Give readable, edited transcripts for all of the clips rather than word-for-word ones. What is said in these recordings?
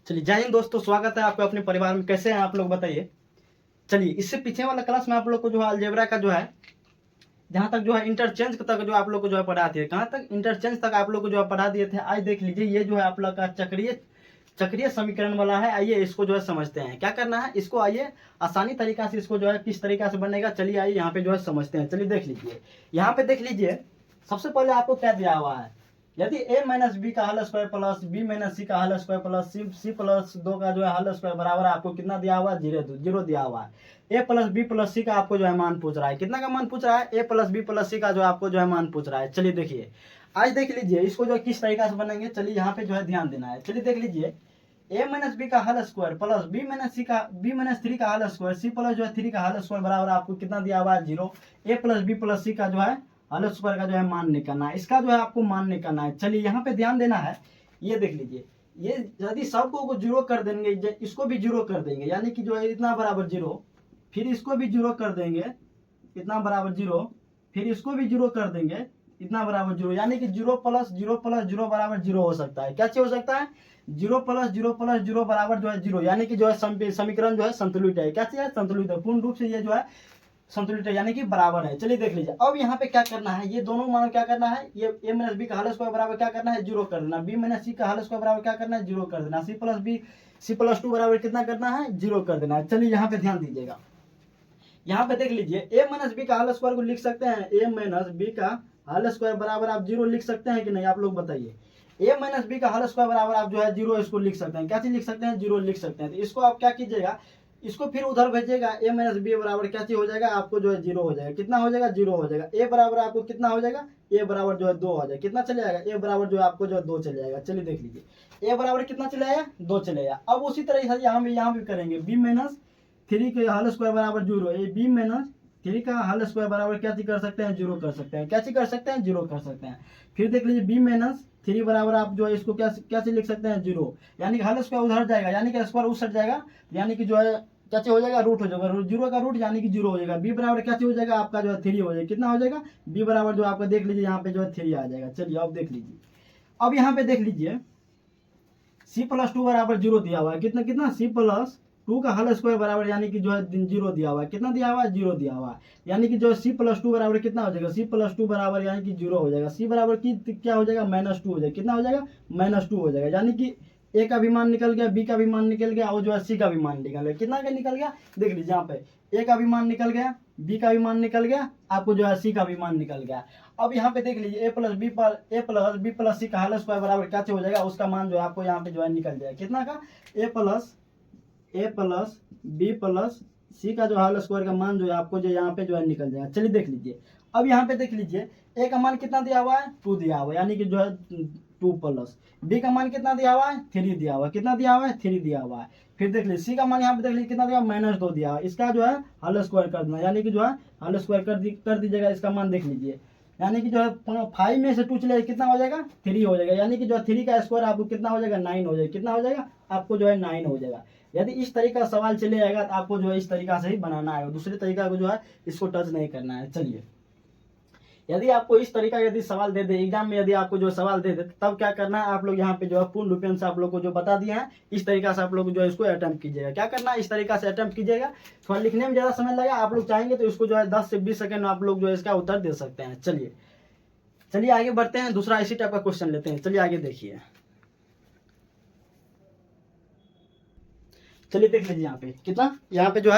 चलिए, जय हिंद दोस्तों, स्वागत है आपको अपने परिवार में। कैसे हैं आप लोग बताइए। चलिए, इससे पीछे वाला क्लास में आप लोग को जो है अलजेब्रा का जो है जहाँ तक जो है इंटरचेंज तक जो आप लोग को जो है पढ़ा दिए, कहाँ तक इंटरचेंज तक आप लोग को जो है पढ़ा दिए थे। आज देख लीजिए, ये जो है आप लोग का चक्रीय समीकरण वाला है। आइए इसको जो है समझते हैं क्या करना है इसको। आइए आसानी तरीका से इसको जो है किस तरीका से बनेगा, चलिए आइए यहाँ पे जो है समझते हैं। चलिए देख लीजिए, यहाँ पे देख लीजिए, सबसे पहले आपको क्या दिया हुआ है। यदि a माइनस बी का हल स्क्वायर प्लस बी माइनस सी का हल स्क्वायर प्लस सी प्लस 2 का जो है हल स्क्वायर बराबर आपको कितना दिया हुआ है, जीरो दिया हुआ है। a प्लस बी प्लस सी का आपको जो है मान पूछ रहा है। कितना का मान पूछ रहा है, a प्लस बी प्लस सी का जो आपको जो है मान पूछ रहा है। चलिए देखिए, आज देख लीजिए इसको जो किस तरीका से बनेंगे। चलिए यहाँ पे जो है ध्यान देना है। चलिए देख लीजिए, a माइनस बी का हल square plus B minus three का हल स्क्वायर सी प्लस जो है 3 का हल स्क्वायर बराबर आपको कितना दिया हुआ है, 0। a प्लस बी प्लस सी का जो है हल स्क्वायर का जो है मान निकालना है, इसका जो है आपको मान निकालना है। चलिए यहाँ पे ध्यान देना है। ये देख लीजिए, ये यदि सबको जीरो कर देंगे, इसको भी जीरो कर देंगे, यानी कि जो है इतना बराबर 0, फिर इसको भी जीरो कर देंगे इतना बराबर 0, फिर इसको भी जीरो कर देंगे इतना बराबर 0, यानी कि 0 प्लस 0 प्लस 0 बराबर 0 हो सकता है। क्या चीज हो सकता है, 0 प्लस 0 प्लस 0 बराबर जो है 0, यानी कि जो है समीकरण जो है संतुलित है। क्या चीज है, संतुलित है, पूर्ण रूप से ये जो है संतुलित है, यानी कि बराबर है। चलिए देख लीजिए, अब यहाँ पे क्या करना है, ये दोनों मान क्या करना है, ये a माइनस बी का हल स्क्वायर बराबर क्या करना है, 0 कर देना, b माइनस सी का हल स्क्वायर बराबर क्या करना है, 0 कर देना, सी प्लस 2 बराबर कितना करना है, 0 कर देना है। चलिए यहाँ पे ध्यान दीजिएगा, यहाँ पे देख लीजिए, a माइनस बी का हल स्क्वायर को लिख सकते हैं, a माइनस बी का हल स्क्वायर बराबर आप 0 लिख सकते हैं कि नहीं, आप लोग बताइए। a माइनस बी का हल स्क्वायर बराबर आप जो है 0 इसको लिख सकते हैं। क्या चीज लिख सकते हैं, 0 लिख सकते हैं। तो इसको आप क्या कीजिएगा, इसको फिर उधर भेजिएगा, a माइनस बी बराबर क्या चीज हो जाएगा, आपको जो है 0 हो जाएगा। कितना हो जाएगा, 0 हो जाएगा। a बराबर आपको कितना हो जाएगा, a बराबर जो है 2 हो जाएगा। कितना चले जाएगा, a बराबर जो है आपको जो है 2 चले जाएगा। चलिए देख लीजिए, a बराबर कितना चले जाएगा, 2 चले जाएगा। अब उसी तरह यहाँ भी करेंगे, b माइनस 3 के हल स्क्वायर बराबर 0, b माइनस 3 का हल स्क्वायर बराबर क्या चीज कर सकते हैं, 0 कर सकते हैं। क्या चीज कर सकते हैं, 0 कर सकते हैं। फिर देख लीजिए, b माइनस 3 बराबर आप जो है इसको क्या चीज लिख सकते हैं, 0, यानी कि हल स्क्वायर उधर जाएगा, यानी कि स्क्वायर उस साइड जाएगा, यानी कि जो है क्या चीज हो जाएगा, रूट हो जाएगा, 0 का रूट यानी कि 0 हो जाएगा। b बराबर क्या चीज हो जाएगा, आपका जो है 3 हो जाएगा। कितना हो जाएगा, b बराबर जो आपका देख लीजिए यहाँ पे जो है 3 आ जाएगा। चलिए अब देख लीजिए, अब यहाँ पे देख लीजिए, c प्लस 2 बराबर 0 दिया हुआ है। कितना कितना, c प्लस 2 का हल स्क्वायर बराबर यानी कि जो है 0 दिया हुआ है। कितना दिया हुआ है, 0 दिया हुआ है, यानी कि जो है c प्लस 2 बराबर कितना हो जाएगा, c प्लस 2 बराबर यानी कि 0 हो जाएगा। c बराबर की क्या हो जाएगा, -2 हो जाएगा। कितना हो जाएगा, -2 हो जाएगा, यानी कि a का भी मान निकल गया, b का भी मान निकल गया, और जो है c का भी मान निकल गया। कितना का निकल गया, देख लीजिए यहाँ पे a का भी मान निकल गया, b का भी मान निकल गया, आपको जो है c का भी मान निकल गया। अब यहाँ पे देख लीजिए, a प्लस बी प्लस सी का हल स्क्वायर बराबर क्या हो जाएगा, उसका मान जो है आपको यहाँ पे जो है निकल जाएगा। कितना का, a प्लस बी प्लस सी का जो हल स्क्वायर का मान जो है आपको जो यहाँ पे जो है निकल जाएगा। चलिए देख लीजिए, अब यहाँ पे देख लीजिए, a का मान कितना दिया हुआ है, 2 दिया हुआ है, यानी कि जो है 2 प्लस b का मान कितना दिया हुआ है, 3 दिया हुआ है। कितना दिया हुआ है, 3 दिया हुआ है। फिर देख लीजिए c का मान यहाँ पे देख लीजिए कितना दिया, -2 दिया हुआ है। इसका जो है हल स्क्वायर कर देना, यानी कि जो है हल स्क्वायर कर दीजिएगा। इसका मान देख लीजिए, यानी कि जो है 5 में से 2 चले कितना हो जाएगा, 3 हो जाएगा, यानी कि जो है 3 का स्क्वायर आपको कितना हो जाएगा, 9 हो जाएगा। कितना हो जाएगा, आपको जो है 9 हो जाएगा। यदि इस तरीका का सवाल चले जाएगा तो आपको जो है इस तरीका से ही बनाना है, दूसरे तरीका को जो है इसको टच नहीं करना है। चलिए, यदि आपको इस तरीका यदि सवाल दे दे एग्जाम में, यदि आपको जो सवाल दे दे तब क्या करना है, आप लोग यहाँ पे जो है पूर्ण रूपेण से आप लोग को जो बता दिया है, इस तरीका से आप लोग जो है इसको अटेम्प्ट कीजिएगा। क्या करना है, इस तरीका से अटेम्प्ट कीजिएगा। थोड़ा लिखने में ज़्यादा समय लगा, आप लोग चाहेंगे तो इसको जो है 10 से 20 सेकंड में आप लोग जो है इसका उत्तर दे सकते हैं। चलिए आगे बढ़ते हैं, दूसरा इसी टाइप का क्वेश्चन लेते हैं। चलिए आगे देखिए, चलिए देख लीजिए यहाँ पे कितना, यहाँ पे जो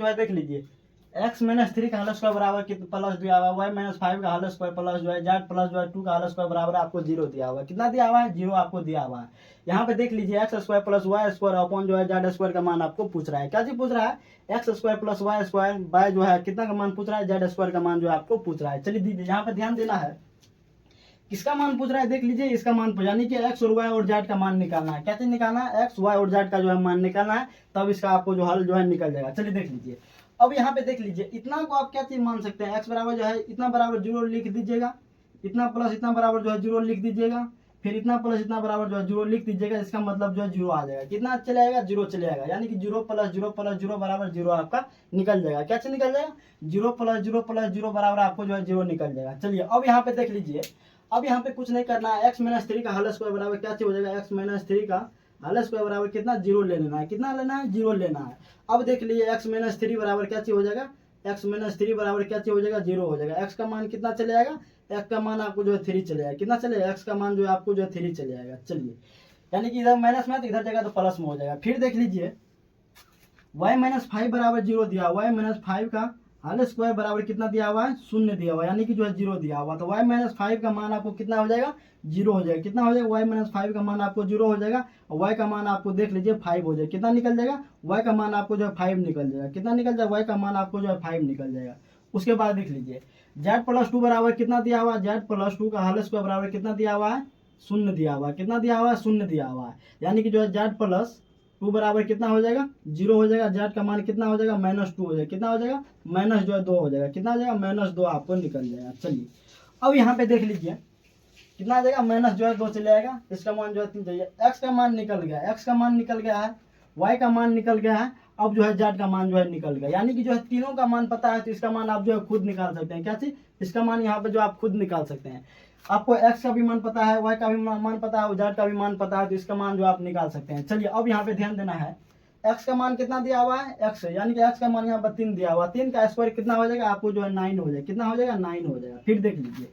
है देख लीजिए, x माइनस 3 का हल स्क्वायर बराबर कितना प्लस दिया हुआ है, वाई माइनस 5 का हल स्क्वायर प्लस जो है जेड प्लस जो है 2 का हल स्क्वायर बराबर आपको 0 दिया हुआ है। कितना दिया हुआ है, 0 आपको दिया हुआ है। यहाँ पे देख लीजिए, X square plus Y square upon जो है जेड स्क्वायर का मान आपको पूछ रहा है। क्या चीज पूछ रहा है, X square plus Y square by जो है कितना का मान पूछ रहा है, जेड स्क्वायर का मान जो है आपको पूछ रहा है। चलिए दीजिए, यहाँ पे ध्यान देना है, किसका मान पूछ रहा है, देख लीजिए इसका मान पूछ, यानी कि एक्स और वाई और जेड का मान निकालना है। क्या चीज निकालना है, एक्स वाई और जेड का जो है मान निकालना है, तब इसका आपको जो हल जो है निकल जाएगा। चलिए देख लीजिए, अब यहाँ पे देख लीजिए, इतना को आप क्या चीज मान सकते हैं, एक्स बराबर जो है इतना बराबर 0 लिख दीजिएगा, इतना प्लस इतना बराबर जो है 0 लिख दीजिएगा, फिर इतना प्लस इतना बराबर जो है जीरो लिख दीजिएगा, इसका मतलब जो है जीरो आ जाएगा। कितना चले आएगा, जीरो चले आएगा, यानी कि जीरो प्लस जीरो बराबर जीरो आपका निकल जाएगा। क्या चीज निकल जाएगा, जीरो प्लस जीरो बराबर आपको जो है जीरो निकल जाएगा। चलिए अब यहाँ पे देख लीजिए, अब यहाँ पे कुछ नहीं करना है, एक्स माइनस थ्री का होल स्क्वायर बराबर क्या चीज हो जाएगा, एक्स माइनस थ्री का होल स्क्वायर बराबर कितना, जीरो ले लेना है। कितना लेना है, जीरो लेना है। अब देख लीजिए एक्स माइनस थ्री बराबर क्या चीज हो जाएगा, एक्स माइनस थ्री बराबर क्या चीज हो जाएगा, जीरो हो जाएगा। एक्स का मान कितना चले आएगा, एक्स का मान आपको जो है थ्री चले आएगा। कितना चलेगा, एक्स का मान जो है आपको जो है थ्री चले आएगा। चलिए यानी कि इधर माइनस में तो इधर जगह तो प्लस में हो जाएगा। फिर देख लीजिए y माइनस फाइव बराबर जीरो दिया, y माइनस फाइव का होल स्क्वायर बराबर कितना दिया हुआ है, शून्य दिया हुआ है, यानी कि जो है जीरो दिया हुआ। तो y माइनस फाइव का मान आपको कितना हो जाएगा, जीरो हो जाएगा। कितना हो जाएगा, y माइनस फाइव का मान आपको जीरो हो जाएगा और y का मान आपको देख लीजिए फाइव हो जाएगा। कितना निकल जाएगा, y का मान आपको जो है फाइव निकल जाएगा। कितना निकल जाएगा, y का मान आपको जो है फाइव निकल जाएगा। उसके बाद देख लीजिए z प्लस टू बराबर कितना दिया हुआ है, z प्लस टू का होल स्क्वायर बराबर कितना दिया हुआ है, शून्य दिया हुआ है। कितना दिया हुआ है, शून्य दिया हुआ है, यानी कि जो है z प्लस टू बराबर कितना हो जाएगा, जीरो हो जाएगा। जेड का मान कितना हो जाएगा, माइनस टू हो जाएगा। कितना हो जाएगा, माइनस जो है दो हो जाएगा। कितना हो जाएगा, माइनस दो आपको निकल जाएगा। चलिए अब यहाँ पे देख लीजिए कितना आ जाएगा, माइनस जो है दो चले आएगा, इसका मान जो है तीन चाहिए। एक्स का मान निकल गया, एक्स का मान निकल गया है, वाई का मान निकल गया है, अब जो है जेड का मान जो है निकल गया। यानी कि जो है तीनों का मान पता है तो इसका मान आप जो है खुद निकाल सकते हैं। क्या चीज, इसका मान यहाँ पे जो आप खुद निकाल सकते हैं। आपको एक्स का भी मान पता है, वाई का भी मान पता है, जेड का भी मान पता है, तो इसका मान जो आप निकाल सकते हैं। चलिए अब यहाँ पे ध्यान देना है, एक्स का मान कितना दिया हुआ है, एक्स यानी कि एक्स का मान यहाँ पर तीन दिया हुआ, तीन का स्क्वायर कितना हो जाएगा, आपको जो है नाइन हो जाएगा। कितना हो जाएगा, नाइन हो जाएगा। फिर देख लीजिए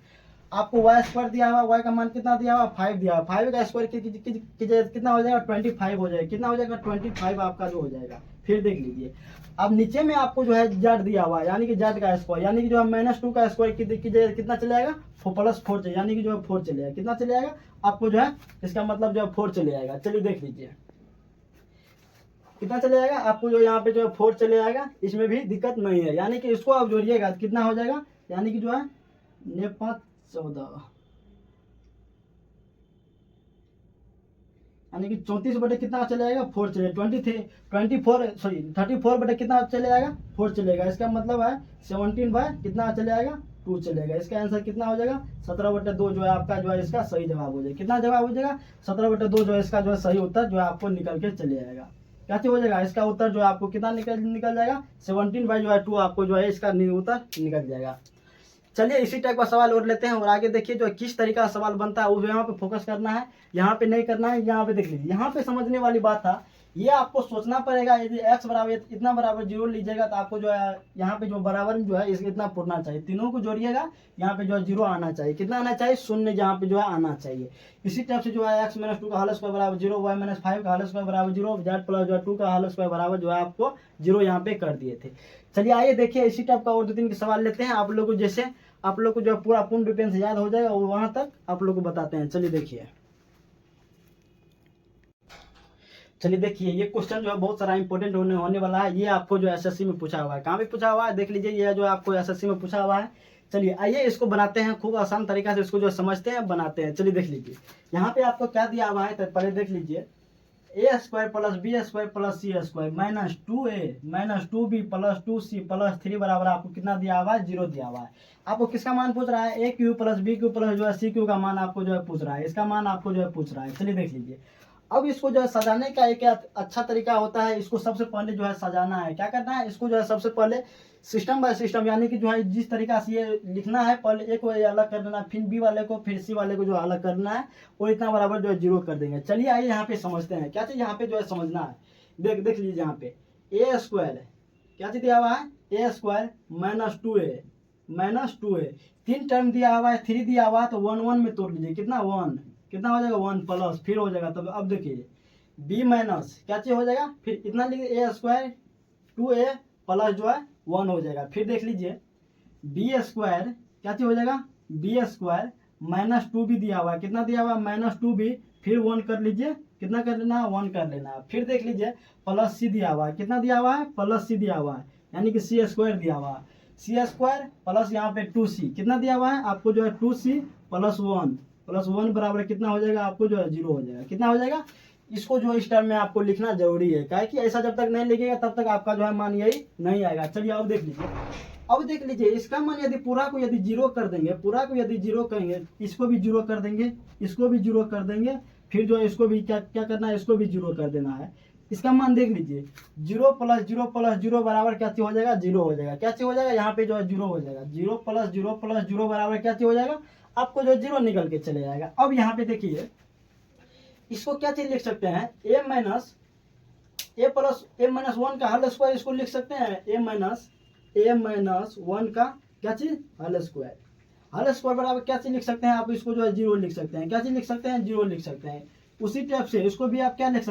आपको वाई स्क्वायर दिया हुआ, वाई का मान कितना दिया हुआ, फाइव दिया हुआ, फाइव का स्क्वायर कितना हो जाएगा, 25 हो जाएगा। कितना हो जाएगा, 25 आपका जो हो जाएगा। फिर देख लीजिए अब नीचे में आपको जो है जेड दिया हुआ है, यानी कि जेड का स्क्वायर, यानी कि जो है माइनस टू का स्क्वायर कितना चले आएगा, प्लस फोर चले, यानी कि जो है फोर चले आएगा। कितना चले आएगा, आपको जो है इसका मतलब जो है फोर चले आएगा। चलिए देख लीजिए कितना चले आएगा, आपको जो यहाँ पे जो है फोर चले आएगा, इसमें भी दिक्कत नहीं है। यानी कि इसको आप जोड़िएगा कितना हो जाएगा, यानी कि जो है 5 14 यानी कि 34 बटे कितना चले आएगा, फोर चले, 34 बटे कितना चले आएगा, फोर चलेगा। इसका मतलब है 17 बाय कितना चले आएगा, टू चलेगा। इसका आंसर कितना हो जाएगा, 17 बटे दो जो है आपका जो है इसका सही जवाब हो जाएगा। कितना जवाब हो जाएगा, 17 बटे दो जो है इसका जो है सही उत्तर जो है आपको निकल के चले आएगा। क्या हो जाएगा, इसका उत्तर जो है आपको कितना निकल जाएगा, 17 बाय जो है टू आपको जो है इसका उत्तर निकल जाएगा। चलिए इसी टाइप का सवाल और लेते हैं और आगे देखिए जो किस तरीका का सवाल बनता है वो यहाँ पे फोकस करना है, यहाँ पे नहीं करना है। यहाँ पे देख लीजिए, यहाँ पे समझने वाली बात था, ये आपको सोचना पड़ेगा। यदि x बराबर इतना बराबर जीरो लीजिएगा तो आपको जो है यहाँ पे जो बराबर जो है इसके इतना पुरना चाहिए, तीनों को जोड़िएगा, यहाँ पे जो है जीरो आना चाहिए। कितना आना चाहिए, शून्य यहाँ पे जो है आना चाहिए। इसी टाइप से जो है x माइनस टू का होल स्क्वायर बराबर जीरो, y माइनस फाइव का होल स्क्वायर बराबर जीरो, जेड प्लस जो है टू का होल स्क्वायर बराबर जो है आपको जीरो यहाँ पे कर दिए थे। चलिए आइए देखिए इसी टाइप का और दो तीन के सवाल लेते हैं। आप लोग को जैसे आप लोग को जो पूरा पूर्ण रूप से याद हो जाएगा और वहां तक आप लोग को बताते हैं। चलिए देखिए ये क्वेश्चन जो है बहुत सारा इंपॉर्टेंट होने वाला है। ये आपको जो एसएससी में पूछा हुआ है, कहाँ पे पूछा हुआ है देख लीजिए, ये जो आपको एसएससी में पूछा हुआ है। चलिए आइए इसको बनाते हैं, खूब आसान तरीका से इसको जो समझते हैं बनाते हैं। चलिए देख लीजिए यहाँ पे आपको क्या दिया हुआ है, तो पहले देख लीजिए A square plus B square plus C square minus 2a minus 2b plus 2c plus 3 बराबर आपको कितना दिया हुआ है, जीरो दिया हुआ है। आपको किसका मान पूछ रहा है, A Q plus B Q plus जो है सी क्यू का मान आपको जो है पूछ रहा है, इसका मान आपको जो है पूछ रहा है। चलिए देख लीजिए अब इसको जो है सजाने का एक अच्छा तरीका होता है, इसको सबसे पहले जो है सजाना है। क्या करना है, इसको जो है सबसे पहले सिस्टम बाय सिस्टम, यानी कि जो है जिस तरीका से ये लिखना है, पहले ए को अलग कर देना, फिर बी वाले को, फिर सी वाले को जो अलग करना है, वो इतना बराबर जो है जीरो कर देंगे। चलिए आइए यहाँ पे समझते हैं क्या चीज यहाँ पे जो है समझना है। देख लीजिए यहाँ पे ए स्क्वायर क्या चीज दिया हुआ है, ए स्क्वायर माइनस 2a तीन टर्म दिया हुआ है, 3 दिया हुआ है, तो 1 में तोड़ लीजिए, कितना 1 कितना हो जाएगा 1 प्लस फिर हो जाएगा। तब अब देखिए b माइनस क्या चीज हो जाएगा, फिर इतना लिखिए ए स्क्वायर 2a प्लस जो है 1 हो जाएगा। फिर देख लीजिए बी स्क्वायर क्या चीज हो जाएगा, बी स्क्वायर माइनस 2b दिया हुआ है, कितना दिया हुआ है माइनस 2b, फिर 1 कर लीजिए, कितना कर लेना है 1 कर लेना है। फिर देख लीजिए प्लस सी दिया हुआ है, कितना दिया हुआ है प्लस सी दिया हुआ है, यानी कि सी स्क्वायर दिया हुआ है, सी स्क्वायर प्लस यहाँ पे 2c कितना दिया हुआ है आपको जो है 2c प्लस 1 बराबर कितना हो जाएगा, आपको जो है जीरो हो जाएगा। कितना हो जाएगा, इसको जो है इस टर्म में आपको लिखना जरूरी है, क्या है कि ऐसा जब तक नहीं लिखेगा तब तक आपका जो है मान यही नहीं आएगा। चलिए अब देख लीजिए अब देख लीजिए इसका मान यदि पूरा को यदि जीरो कर देंगे, पूरा को यदि जीरो करेंगे, इसको भी जीरो कर देंगे, इसको भी जीरो कर देंगे, फिर जो है इसको भी क्या क्या करना है, इसको भी जीरो कर देना है। इसका मान देख लीजिए 0 प्लस जीरो बराबर क्या चीज हो जाएगा, जीरो हो जाएगा। क्या चीज हो जाएगा, यहाँ पे जो है जीरो हो जाएगा। 0 प्लस जीरो बराबर क्या चीज हो जाएगा, आपको जो जीरो निकल के चले जाएगा। अब यहाँ पे देखिए इसको क्या चीज लिख सकते हैं, a माइनस वन का होल स्क्वायर इसको लिख सकते हैं, a माइनस वन का क्या चीज, होल स्क्वायर। होल स्क्वायर बराबर क्या चीज लिख सकते हैं, आप इसको जो है जीरो लिख सकते हैं। क्या चीज लिख सकते हैं, जीरो लिख सकते हैं। उसी टाइप से इसको भी आप क्या लिख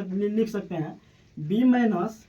सकते हैं, b माइनस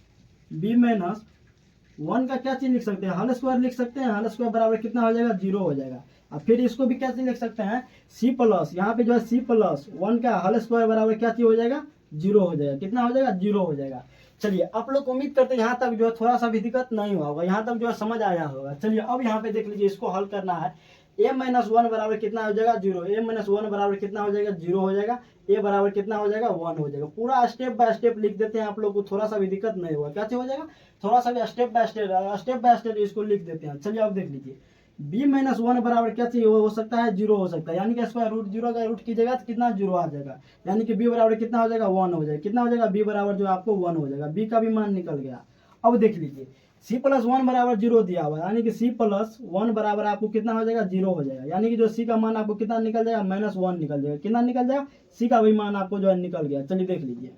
वन का क्या चीज लिख सकते हैं, होल स्क्वायर लिख सकते हैं। होल स्क्वायर बराबर कितना हो जाएगा, जीरो हो जाएगा। अब फिर इसको भी क्या चीज लिख सकते हैं, c प्लस, यहाँ पे जो है c प्लस वन का होल स्क्वायर बराबर क्या चीज हो जाएगा, जीरो हो जाएगा। कितना हो जाएगा, जीरो हो जाएगा। चलिए आप लोग उम्मीद करते हैं यहाँ तक जो है थोड़ा सा भी दिक्कत नहीं हुआ होगा, यहाँ तक जो है समझ आया होगा। चलिए अब यहाँ पे देख लीजिए इसको हल करना है। a माइनस वन बराबर कितना हो जाएगा, जीरो। a माइनस वन बराबर कितना हो जाएगा, जीरो हो जाएगा। a बराबर कितना हो जाएगा, वन हो जाएगा। पूरा स्टेप बाय स्टेप लिख देते हैं, आप लोग को थोड़ा सा भी दिक्कत नहीं होगा। क्या हो जाएगा, थोड़ा सा भी स्टेप बाय स्टेप इसको लिख देते हैं। चलिए अब देख लीजिए b माइनस वन बराबर क्या चाहिए, हो सकता है जीरो हो सकता है, यानी कि स्क्वायर रूट जीरो का रूट कीजिएगा तो कितना, जीरो आ जाएगा। यानी कि b बराबर कितना हो जाएगा, वन हो जाएगा। कितना हो जाएगा, b बराबर जो आपको वन हो जाएगा। b का भी मान निकल गया। अब देख लीजिए c प्लस वन बराबर जीरो दिया हुआ है, यानी कि c प्लस वन बराबर आपको कितना हो जाएगा, जीरो हो जाएगा। यानी कि जो c का मान आपको कितना निकल जाएगा, माइनस वन निकल जाएगा। कितना निकल जाएगा, c का भी मान आपको जो है निकल गया। चलिए देख लीजिए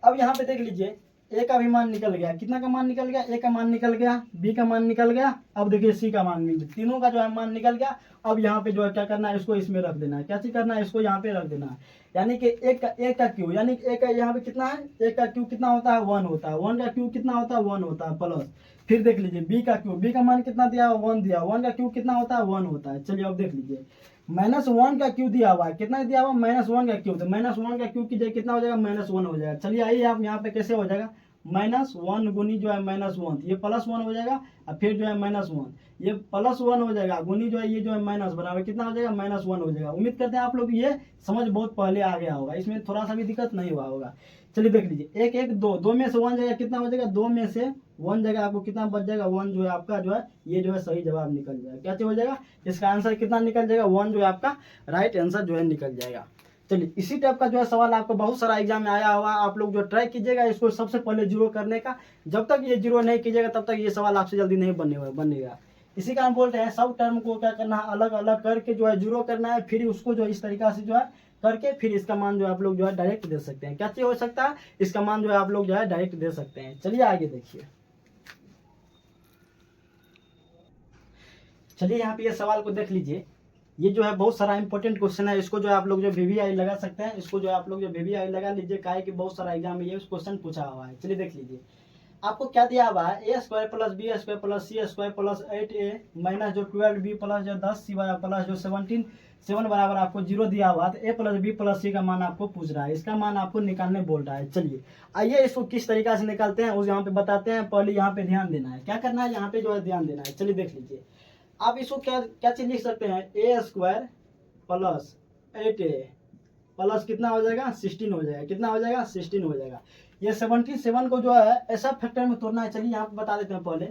अब यहाँ पे देख लीजिए a का भी मान निकल गया। कितना का मान निकल गया, a का मान निकल गया, b का मान निकल गया। अब देखिए c का मान निकल, तीनों का जो है मान निकल गया। अब यहाँ पे जो है क्या करना है, इसको इसमें रख देना है। क्या चीज करना है, इसको यहाँ पे रख देना है। यानी कि एक का क्यू, यानी कि एक का यहाँ पे कितना है, एक का क्यू कितना होता है, वन होता है। वन का क्यू कितना होता है, वन होता है प्लस। फिर देख लीजिए b का क्यू, b का मान कितना दिया हुआ, वन दिया। वन का क्यू कितना होता है, वन होता है। चलिए अब देख लीजिए माइनस वन का क्यू दिया हुआ है। कितना दिया हुआ, माइनस वन का क्यू। तो माइनस वन का क्यू कीजिए, कितना हो जाएगा, माइनस वन हो जाएगा। चलिए आइए आप यहाँ पे कैसे हो जाएगा, माइनस वन गुनी जो है माइनस वन, ये प्लस वन हो जाएगा। और फिर जो है माइनस वन, ये प्लस वन हो जाएगा, गुनी जो है ये जो है माइनस बराबर कितना हो जाएगा, माइनस वन हो जाएगा। उम्मीद करते हैं आप लोग ये समझ बहुत पहले आ गया होगा, इसमें थोड़ा सा भी दिक्कत नहीं हुआ होगा। चलिए देख लीजिए एक एक दो में से वन जाएगा, कितना हो जाएगा, दो में से वन जगह आपको कितना बच जाएगा, वन जो है आपका जो है ये जो है सही जवाब निकल जाएगा। क्या हो जाएगा, इसका आंसर कितना निकल जाएगा, वन जो है आपका राइट आंसर जो है निकल जाएगा। चलिए इसी टाइप का जो है सवाल आपको बहुत सारा एग्जाम में आया हुआ, आप लोग जो ट्राई कीजिएगा इसको सबसे पहले जीरो करने का। जब तक ये जीरो नहीं कीजिएगा तब तक ये सवाल आपसे जल्दी नहीं बनेगा। इसी कारण बोलते हैं सब टर्म को क्या करना है, अलग अलग करके जो है जीरो करना है, फिर उसको जो इस तरीका से जो है करके फिर इसका मान जो है आप लोग जो है डायरेक्ट दे सकते हैं। क्या चीज हो सकता है, इसका मान जो है आप लोग जो है डायरेक्ट दे सकते हैं। चलिए आगे देखिए, चलिए यहाँ पे ये सवाल को देख लीजिए। ये जो है बहुत सारा इंपॉर्टेंट क्वेश्चन है, इसको जो है आप लोग जो VVI लगा सकते हैं, इसको जो है आप लोग जो VVI लगा लीजिए। काहे कि बहुत सारा एग्जाम में ये क्वेश्चन पूछा हुआ है। चलिए देख लीजिए आपको क्या दिया हुआ है, a square plus B square plus C square plus 8a minus जो 12b प्लस जो 10c प्लस जो 7 बराबर आपको जीरो दिया हुआ। तो a प्लस बी प्लस सी का मान आपको पूछ रहा है, इसका मान आपको निकालने बोल रहा है। चलिए आइए इसको किस तरीका से निकालते हैं उस यहाँ पे बताते हैं। पहले यहाँ पे ध्यान देना है, क्या करना है, यहाँ पे जो है ध्यान देना है। चलिए देख लीजिए आप इसको क्या चीज लिख सकते हैं, a square plus 8a plus कितना हो जाएगा, 16 हो जाएगा। कितना हो जाएगा, 16 हो जाएगा। ये 77 को जो है ऐसा फैक्टर में तोड़ना है। चलिए यहाँ पे बता देते हैं पहले,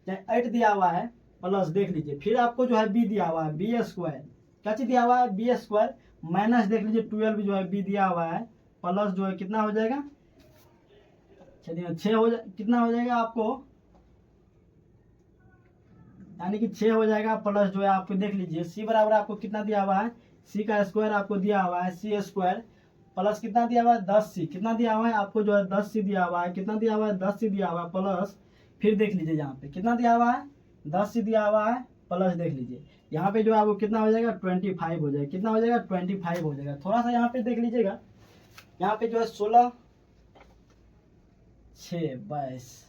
8 दिया हुआ है प्लस देख लीजिए, फिर आपको जो है b दिया हुआ है, b स्क्वायर। क्या चीज दिया हुआ है, b स्क्वायर माइनस देख लीजिए 12 जो है b दिया हुआ है प्लस जो है कितना हो जाएगा, चलिए 6 हो कितना हो जाएगा आपको, यानी कि 6 हो जाएगा प्लस जो है आपको देख लीजिए c बराबर आपको कितना दिया हुआ है, c का स्क्वायर आपको दिया हुआ है c स्क्वायर प्लस कितना दिया हुआ है 10c। कितना दिया हुआ है आपको जो है 10c दिया हुआ है। कितना दिया हुआ है 10c दिया हुआ है प्लस फिर देख लीजिए यहाँ पे कितना दिया हुआ है 10c दिया हुआ है प्लस देख लीजिए यहाँ पे जो है आपको कितना हो जाएगा 25 हो जाएगा। कितना हो जाएगा 25 हो जाएगा। थोड़ा सा यहाँ पे देख लीजिएगा, यहाँ पे जो है 16 6 22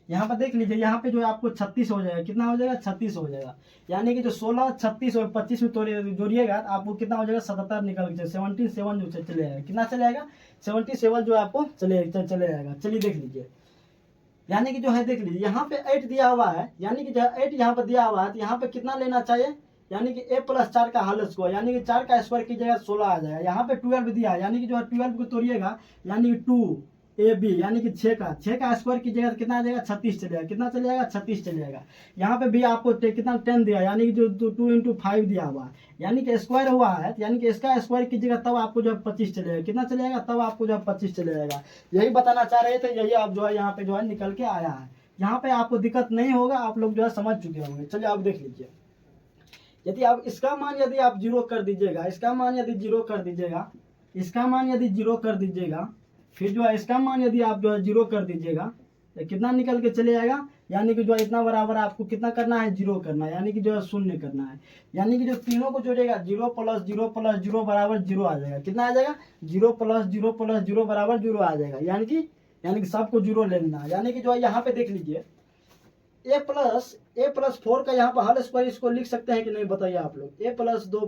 यहाँ पर देख लीजिए, यहाँ पे जो है आपको 36 हो जाएगा। कितना हो जाएगा 36 हो जाएगा। यानी कि जो 16 36 और 25 में जोड़िएगा आपको कितना हो जाएगा 77 निकल के 77 जो चले जाएगा। कितना चले जाएगा 77 जो आपको चले जाएगा। चलिए देख लीजिए, यानी कि जो है देख लीजिए यहाँ पे 8 दिया हुआ है, यानी कि जो 8 यहाँ पर दिया हुआ है तो यहाँ पे कितना लेना चाहिए, यानी कि a प्लस 4 का होल स्क्वायर, यानी कि 4 का स्क्वायर की जगह 16 आ जाएगा। यहाँ पे 12 दिया है, यानी कि जो है 12 को तोड़िएगा, यानी कि 2ab, यानी कि 6 का स्क्वायर की जगह कितना आ जाएगा 36 चलेगा। कितना चले जाएगा 36 चले जाएगा। यहाँ पे भी आपको कितना 10 दिया, यानी कि जो 2 × 5 दिया हुआ है, यानी कि स्क्वायर हुआ है, यानी कि इसका स्क्वायर की जगह तब आपको जो है 25 चलेगा। कितना चले जाएगा तब आपको जो है 25 चले जाएगा। यही बताना चाह रहे थे, यही आप जो है यहाँ पे जो है निकल के आया है। यहाँ पे आपको दिक्कत नहीं होगा, आप लोग जो है समझ चुके होंगे। चलिए आप देख लीजिए, यदि आप इसका मान यदि आप 0 कर दीजिएगा, इसका मान यदि 0 कर दीजिएगा, इसका मान यदि 0 कर दीजिएगा, फिर जो है इसका मान यदि आप जो है 0 कर दीजिएगा, तो कितना निकल के चले जाएगा, यानी कि जो है इतना बराबर आपको कितना करना है 0 करना है, यानी कि जो है 0 करना है। यानी कि जो तीनों को जोड़ेगा 0 + 0 + 0 बराबर 0 आ जाएगा। कितना आ जाएगा 0 + 0 + 0 बराबर 0 आ जाएगा। यानी कि सबको 0 लेना है। यानी कि जो है यहाँ पे देख लीजिए, a + 4 का यहाँ पर होल स्क्वायर इसको लिख सकते हैं कि नहीं बताइए आप लोग। a + 2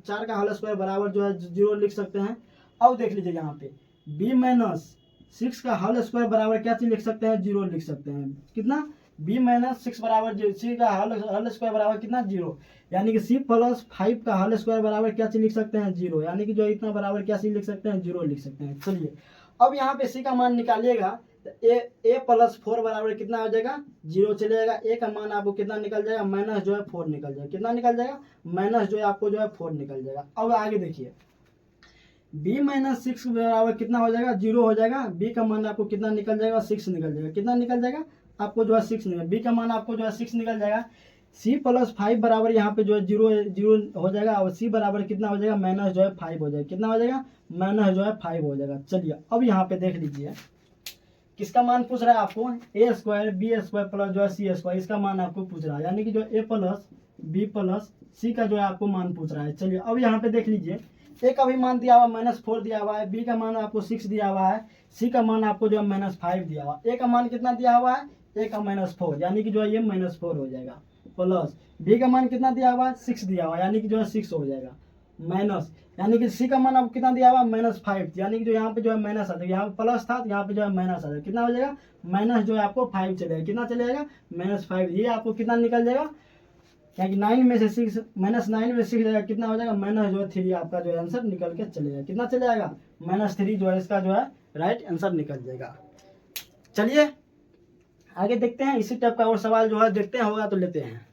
4 का होल स्क्वायर बराबर जो है 0 लिख सकते हैं। अब देख लीजिए यहाँ पे b - 6 का होल स्क्वायर बराबर क्या चीज लिख सकते हैं 0 लिख सकते हैं। कितना b - 6 बराबर c का होल स्क्वायर बराबर कितना 0, यानी कि c + 5 का होल स्क्वायर बराबर क्या चीज लिख सकते हैं 0, यानी कि जो इतना बराबर क्या चीज लिख सकते हैं 0 लिख सकते हैं। चलिए अब यहाँ पे c का मान निकालिएगा, तो a + 4 बराबर कितना हो जाएगा 0 चले जाएगा। a का मान आपको कितना निकल जाएगा माइनस जो है 4 निकल जाएगा। कितना निकल जाएगा माइनस जो है आपको जो है 4 निकल जाएगा। अब आगे देखिए b - 6 बराबर कितना हो जाएगा 0 हो जाएगा। b का मान आपको कितना निकल जाएगा 6 निकल जाएगा। कितना निकल जाएगा आपको जो है 6 निकल, b का मान आपको जो है 6 निकल जाएगा। c + 5 बराबर यहाँ पे जो है 0 हो जाएगा, और c बराबर कितना हो जाएगा माइनस जो है 5 हो जाएगा। कितना हो जाएगा माइनस जो है 5 हो जाएगा। चलिए अब यहाँ पे देख लीजिए, किसका मान पूछ रहा है आपको a² b² प्लस जो है c², इसका मान आपको पूछ रहा है, यानी कि जो a + b + c का जो है आपको मान पूछ रहा है। चलिए अब यहाँ पे देख लीजिए, a का भी मान दिया हुआ -4 दिया हुआ है, b का मान आपको 6 दिया हुआ है, c का मान आपको जो है -5 दिया हुआ है। a का मान कितना दिया हुआ है a का -4, यानी कि जो है ये -4 हो जाएगा, प्लस b का मान कितना दिया हुआ है 6 दिया हुआ है, यानी कि जो है 6 हो जाएगा, माइनस यानी कि c का मान आपको कितना दिया हुआ -5, यानी कि जो यहाँ पे जो है माइनस आ जाएगा। यहाँ पे प्लस था, यहाँ पे जो है माइनस आ जाएगा। कितना हो जाएगा माइनस जो है आपको 5 चलेगा। कितना चलेगा -5, ये आपको कितना निकल जाएगा, क्या कि 9 में से 6 -9 में 6 जाएगा, कितना हो जाएगा माइनस जो है 3, आपका जो है आंसर निकल के चलेगा। कितना चले जाएगा -3 जो है इसका जो है राइट आंसर निकल जाएगा। चलिए आगे देखते हैं, इसी टाइप का और सवाल जो है देखते हैं, होगा तो लेते हैं।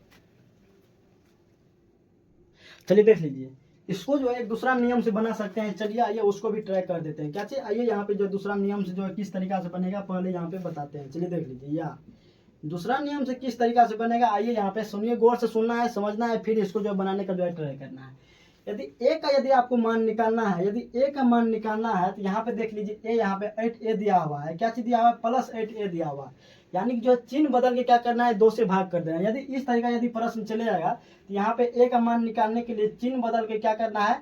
चलिए देख लीजिए, इसको जो है एक दूसरा नियम से बना सकते हैं। चलिए आइए उसको भी ट्राई कर देते हैं। क्या चाहिए, आइए यहाँ पे जो दूसरा नियम से जो है किस तरीका से बनेगा पहले यहाँ पे बताते हैं। चलिए देख लीजिए, या दूसरा नियम से किस तरीका से बनेगा, आइए यहाँ पे सुनिए, गौर से सुनना है, समझना है, फिर इसको जो बनाने का जो है ट्राई करना है। यदि a का यदि आपको मान निकालना है, यदि a का मान निकालना है, तो यहाँ पे देख लीजिए a यहाँ पे 8a दिया हुआ है। क्या चीज दिया हुआ है +8a दिया हुआ है, यानी कि जो चिन्ह बदल के क्या करना है 2 से भाग कर देना है। यदि इस तरीका यदि प्रश्न चले जाएगा, तो यहाँ पे a का मान निकालने के लिए चिन्ह बदल के क्या करना है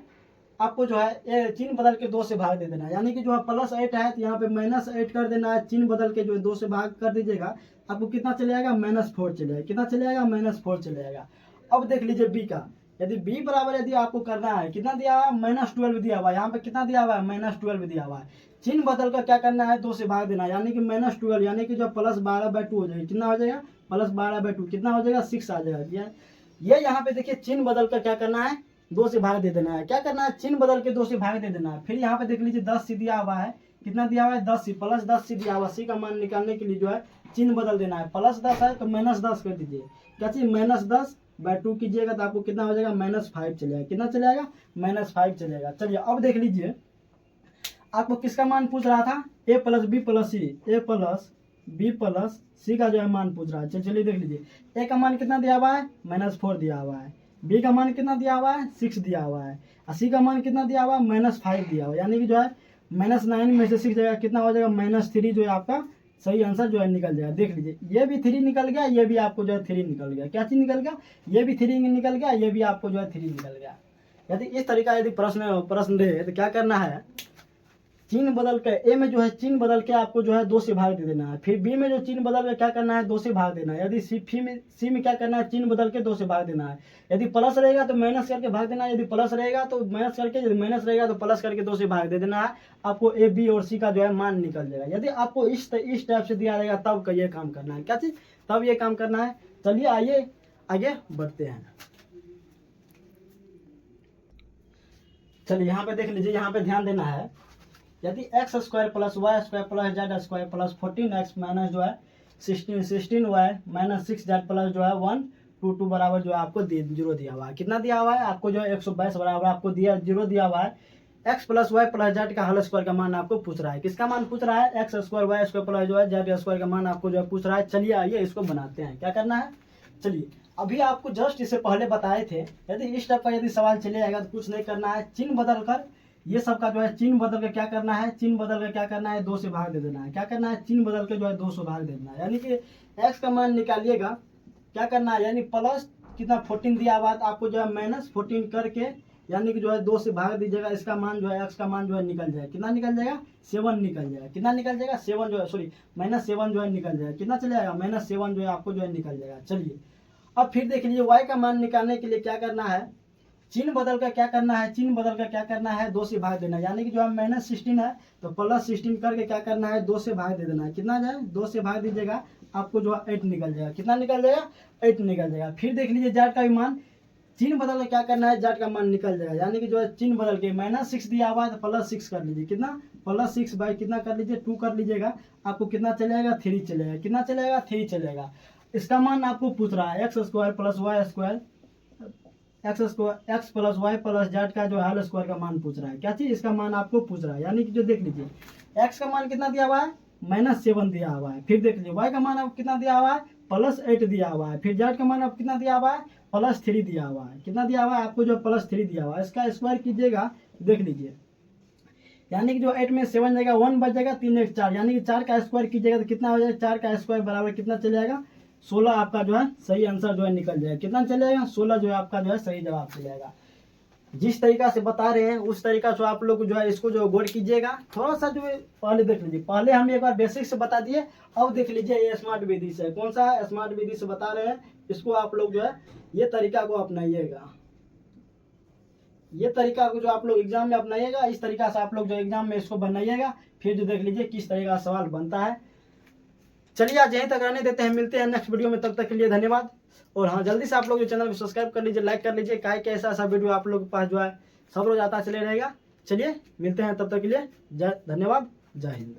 आपको जो है चिन्ह बदल के 2 से भाग दे देना है। यानी कि जो है +8 है तो यहाँ पे -8 कर देना है, चिन्ह बदल के जो है 2 से भाग कर दीजिएगा, आपको कितना चले जाएगा -4 चले जाएगा। कितना चले जाएगा -4 चले जाएगा। अब देख लीजिए b का, यदि b बराबर यदि आपको करना है, कितना दिया हुआ है -12 दिया हुआ है, यहाँ पे कितना दिया हुआ है -12 दिया हुआ है, चिन्ह बदल कर क्या करना है 2 से भाग देना है, यानी कि -12 यानी कि जो +12/2 हो जाएगा। कितना हो जाएगा +12/2, कितना हो जाएगा 6 आ जाएगा। ये यहाँ पे देखिए चिन्ह बदल कर क्या करना है 2 से भाग दे देना है। क्या करना है चिन्ह बदल के 2 से भाग दे देना है। फिर यहाँ पे देख लीजिए 10c दिया हुआ है, कितना दिया हुआ है 10c, +10c दिया हुआ, c का मान निकालने के लिए जो है चिन्ह बदल देना है। +10 है तो -10 कर दीजिए, क्या चीज -10/2 कीजिएगा तो आपको कितना हो जाएगा -5 चलेगा। कितना चलेगा -5 चलेगा। चलिए अब देख लीजिए, आपको किसका मान पूछ रहा था a + b + c, a + b + c का जो है मान पूछ रहा है। चलिए देख लीजिए, a का मान कितना दिया हुआ है -4 दिया हुआ है, b का मान कितना दिया हुआ है 6 दिया हुआ है, और c का मान कितना दिया हुआ है -5 दिया हुआ है, यानी कि जो है -9 में से 6 जाएगा, कितना हो जाएगा -3 जो है आपका सही आंसर जो है निकल जाएगा। देख लीजिए ये भी 3 निकल गया, ये भी आपको जो है 3 निकल गया। क्या चीज निकल गया, ये भी 3 निकल गया, ये भी आपको जो है 3 निकल गया। यदि इस तरीका यदि प्रश्न दे तो क्या करना है, चिन्ह बदल के ए में जो है चिन्ह बदल के आपको जो है 2 से भाग दे देना है। फिर बी में जो चिन्ह बदल के क्या करना है 2 से भाग देना है। यदि सी में क्या करना है चिन्ह बदल के 2 से भाग देना है। यदि प्लस रहेगा तो माइनस करके भाग देना है, यदि प्लस रहेगा तो माइनस करके, यदि माइनस रहेगा तो प्लस करके 2 से भाग दे देना है। आपको ए बी और सी का जो है मान निकल जाएगा। यदि आपको इस टाइप से दिया रहेगा तब का ये काम करना है। क्या चीज, तब ये काम करना है। चलिए आइए आगे बढ़ते हैं। चलिए यहाँ पे देख लीजिए, यहाँ पे ध्यान देना है, यदि X square plus Y square plus Z square plus 14x minus जो है 16y माइनस 6z प्लस जो है 122 बराबर जो है आपको 0 दिया हुआ है। कितना दिया हुआ है आपको? जो है 122 बराबर आपको दिया 0 दिया हुआ है। X plus Y plus Z का होल स्क्वायर का मान आपको पूछ रहा है। किसका मान पूछ रहा है? X square Y square plus जो है जेड स्क्वायर का मान आपको जो है पूछ रहा है। चलिए आइए इसको बनाते हैं। क्या करना है? चलिए अभी आपको जस्ट इससे पहले बताए थे, यदि इस टाइप का यदि सवाल चले आएगा तो कुछ नहीं करना है, चिन्ह बदल कर ये सब का जो है चिन्ह बदल कर क्या करना है? चिन्ह बदल कर क्या करना है? 2 से भाग दे देना है। क्या करना है? चिन्ह बदल कर जो है 2 से भाग दे देना है। यानी कि एक्स का मान निकालिएगा, क्या करना है? यानी प्लस कितना 14 दिया हुआ है, आपको जो है माइनस 14 करके यानी कि जो है 2 से भाग दीजिएगा। इसका मान जो है एक्स का मान जो है निकल जाएगा। कितना निकल जाएगा? 7 निकल जाएगा। कितना निकल जाएगा? 7 जो है सॉरी -7 जो है निकल जाएगा। कितना चले जाएगा? -7 जो है आपको जो है निकल जाएगा। चलिए अब फिर देख लीजिए, y का मान निकालने के लिए क्या करना है? चिन्ह बदल कर क्या करना है? चिन्ह बदल कर क्या करना है? 2 से भाग देना है। यानी कि जो है -16 है तो +16 करके क्या करना है? 2 से भाग दे देना है। कितना जाए? 2 से भाग दीजिएगा, आपको जो है 8 निकल जाएगा। कितना निकल जाएगा? 8 निकल जाएगा। फिर देख लीजिए जेड का भी मान, चिन्ह बदल कर क्या करना है? जेड का मान निकल जाएगा। यानी कि जो है चिन्ह बदल के -6 दिया हुआ है तो +6 कर लीजिए। कितना? +6 बाई कितना कर लीजिए? 2 कर लीजिएगा। आपको कितना चलेगा? 3 चलेगा। कितना चलेगा? 3 चलेगा। इसका मान आपको पूछ रहा है X square plus Y square X plus Y plus Z का जो है होल स्क्वायर का मान पूछ रहा है। क्या चीज? इसका मान आपको पूछ रहा है। यानी कि जो देख लीजिए, एक्स का मान कितना दिया हुआ है? -7 दिया हुआ है। फिर देख लीजिए वाई का मान आपको कितना दिया हुआ है? +8 दिया हुआ है। फिर जेड का मान आपको कितना दिया हुआ है? +3 दिया हुआ है। कितना दिया हुआ है? आपको जो +3 दिया हुआ है। इसका स्क्वायर कीजिएगा, देख लीजिए, यानी कि जो 8 में 7 जाएगा 1 बच जाएगा, 3 1 4, यानी कि 4 का स्क्वायर कीजिएगा तो कितना हो जाएगा? 4 का स्क्वायर बराबर कितना चले जाएगा? 16 आपका जो है सही आंसर जो है निकल जाएगा। कितना चले जाएगा? 16 जो है आपका जो है सही जवाब चले जाएगा। जिस तरीका से बता रहे हैं उस तरीका से आप लोग जो है इसको जो गौर कीजिएगा। थोड़ा सा जो है पहले देख लीजिए, पहले हम एक बार बेसिक से बता दिए, अब देख लीजिए ये स्मार्ट विधि से। कौन सा स्मार्ट विधि से बता रहे हैं, इसको आप लोग जो है ये तरीका को अपनाइएगा। ये तरीका को जो आप लोग एग्जाम में अपनाइएगा, इस तरीका से आप लोग जो एग्जाम में इसको बनाइएगा, फिर जो देख लीजिए किस तरीके का सवाल बनता है। चलिए आज यहीं तक रहने देते हैं, मिलते हैं नेक्स्ट वीडियो में, तब तक के लिए धन्यवाद। और हाँ, जल्दी से आप लोग जो चैनल को सब्सक्राइब कर लीजिए, लाइक कर लीजिए, क्या ऐसा ऐसा वीडियो आप लोग के पास जो है सब रोज आता चले रहेगा। चलिए मिलते हैं, तब तक के लिए धन्यवाद, जय हिंद।